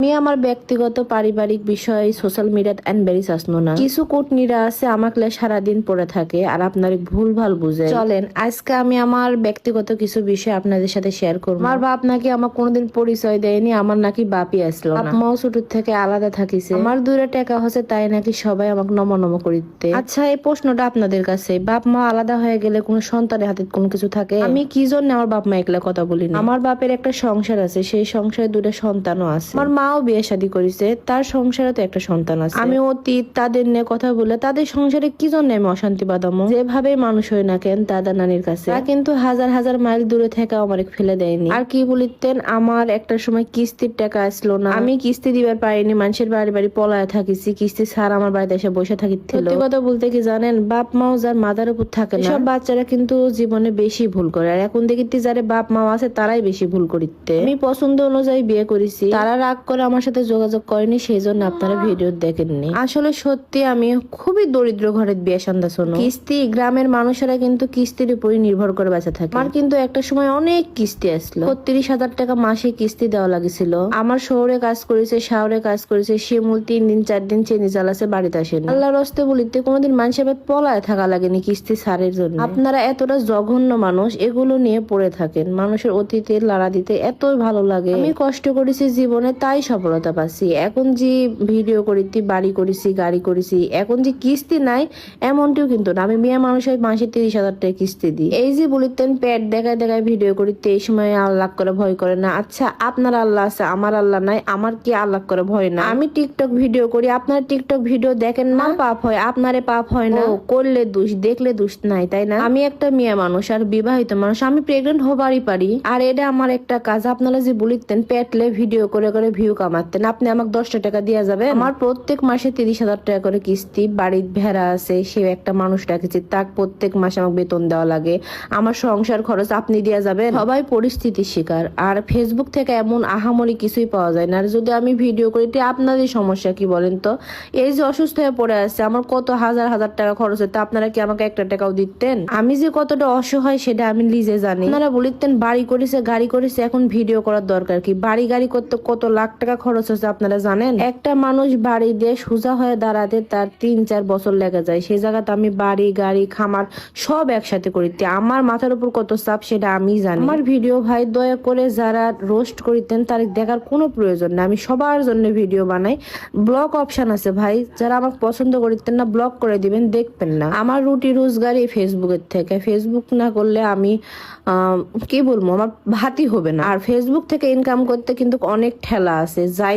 আমি আমার ব্যক্তিগত পারিবারিক বিষয় সোশ্যাল মিডিয়াত এনবেরি চাসনো না। কিছু কুটনিরা আছে আমাকে সারাদিন পড়ে থাকে আর আপনার ভুল ভাল বুঝে। চলেন আজকে আমি আমার ব্যক্তিগত কিছু বিষয় আপনাদের সাথে শেয়ার করবো। আমার বাপ নাকি আমার কোনোদিন পরিচয় দেয়নি, আমার নাকি বাপই আসলো না। মাও ছোট থেকে আলাদা থাকিছে, আমার দূরে টাকা হচ্ছে তাই নাকি সবাই আমাকে নম করিতে। আচ্ছা এই প্রশ্নটা আপনাদের কাছে, বাপ মা আলাদা হয়ে গেলে কোনো সন্তানের হাতে কোনো কিছু থাকে? আমি কি জন্য আমার বাপ মা একলা কথা বলি না? আমার বাপের একটা সংসার আছে, সেই সংসারে দুটো সন্তানও আছে। আমার মাও বিয়ে শাদী করেছে, তার সংসারে তো একটা সন্তান আছে। আমি অতীত তাদের নিয়ে কথা বলে তাদের সংসারে কি জন্য আমি অশান্তি বাঁধামো? যেভাবে মানুষ হই না কেন দাদা নানির কাছে, তা কিন্তু হাজার হাজার মাইল দূরে থেকে আমার ফেলে দেয়নি। আর কি বলিতেন, আমার একটা সময় কিস্তির টাকা আসলো না, আমি কিস্তি দিবার পারিনি, মানুষের বাড়ি বাড়ি পলায় থাকিছি, কিস্তি ছাড় আমার বাড়িতে এসে বসে থাকিছিল। সত্যি কথা বলতে কি জানেন, বাপ মাও যার মাথার উপর থাকে না, সব বাচ্চারা কিন্তু জীবনে বেশি ভুল করে। আর এখন দেখিতে যারে বাপ মা আছে তারাই বেশি ভুল করিতে। আমি পছন্দ অনুযায়ী বিয়ে করেছি, তারা রাগ করে আমার সাথে যোগাযোগ করেনি, সেই জন্য আপনারা ভিডিও দেখেননি। আসলে সত্যি আমি খুবই দরিদ্র ঘরের বিয়ে সন্ধ্যা শোনো। কিস্তি, গ্রামের মানুষেরা কিন্তু কিস্তির উপরই নির্ভর করে বেঁচে থাকে। আমার কিন্তু একটা সময় অনেক কিস্তি আসলো, ৩৫,০০০ টাকা মাসে কিস্তি দেওয়া লাগছিল। আমার শহরে কাজ করেছে, শহরে কাজ করেছে, শিমুল ৩ দিন ৪ দিন চেনি চালাছে, বাড়িতে আসেনি। আল্লাহর হস্তে বলিতে কোনোদিন মানুষের পলায় থাকা লাগেনি কিস্তি ছাড়ের জন্য। আপনারা এতটা জঘন্য মানুষ এগুলো নিয়ে পড়ে থাকেন, মানুষের অতীতে লাড়া দিতে এতই ভালো লাগে। আমি কষ্ট করেছি জীবনে, তাই সফলতা পাচ্ছি। এখন যে ভিডিও করিতে, বাড়ি করেছি, গাড়ি করেছি, এখন যে কিস্তি নাই এমনটিও কিন্তু না। আমি মেয়ে মানুষের মাসে ৩০,০০০ টাকা কিস্তি দিই। এই যে বলিতেন পেট দেখায় দেখায় ভিডিও করিতে, এই সময় আল্লাহ করে ভয় করে না। আচ্ছা আপনার আল্লাহ আছে, আমার আল্লাহ নাই, আমার কি আল্লাহ করে ভয় না? আমি টিকটক ভিডিও করি, আপনার টিকটক ভিডিও দেখেন না, পাপ হয়, আপনারে পাপ হয় না? করলে দোষ, দেখলে দোষ নাই, তাই না? আমি একটা মেয়ে মানুষ আর বিবাহিত মানুষ, আমি প্রেগনেন্ট হবারই পারি, আর এটা আমার একটা কাজ। আপনারা যে বলিতেন পেটলে ভিডিও করে করে ভিউ কামাতেন, আপনি আমাকে 10টা টাকা দিয়া যাবে? আমার প্রত্যেক মাসে ৩০,০০০ টাকা করে কিস্তি, বাড়ির ভেড়া আছে, সে একটা মানুষ রাখেছি, তাকে প্রত্যেক মাসে আমাকে বেতন দেওয়া লাগে, আমার সংসার খরচ আপনি দিয়া যাবেন? সবাই পরিস্থিতির শিকার। আর ফেসবুক থেকে এমন আহামরি কিছুই পাওয়া যায় না। আর যদি আমি ভিডিও করি, আপনাদের সমস্যা কি বলেন তো? এই যে অসুস্থ হয়ে পড়ে আছে, আমার কত হাজার হাজার টাকা খরচ হতো, আপনারা কি আমাকে একটা টাকাও দিতেন? আমি যে কতটা অসহায় সেটা আমি নিজে জানি। আপনারা বলিতেন বাড়ি করেছে, গাড়ি করেছে, এখন ভিডিও করার দরকার কি? বাড়ি গাড়ি করতে কত লাখ টাকা খরচ হচ্ছে আপনারা জানেন? একটা মানুষ বাড়ি দিয়ে সোজা হয়ে দাঁড়াতে তার ৩-৪ বছর লেগে যায়, সেই জায়গাতে আমি বাড়ি গাড়ি খামার সব একসাথে করিতে আমার মাথার উপর কত চাপ সেটা আমি জানি। আমার ভিডিও ভাই দয়া করে যারা রোস্ট করিতেন তার দেখার কোনো প্রয়োজন নেই, আমি সবার জন্য ভিডিও বানাই। ব্লগ অপশন আছে ভাই, যারা আমাকে পছন্দ করিতেন না ব্লক করে দিবেন, দেখবেন না। আমার রুটি রোজগার এই ফেসবুকের থেকে, ফেসবুক না করলে আমি কি বলবো, আমার ভাতই হবে না। আর ফেসবুক থেকে ইনকাম করতে কিন্তু অনেক ঠেলা আছে, যাই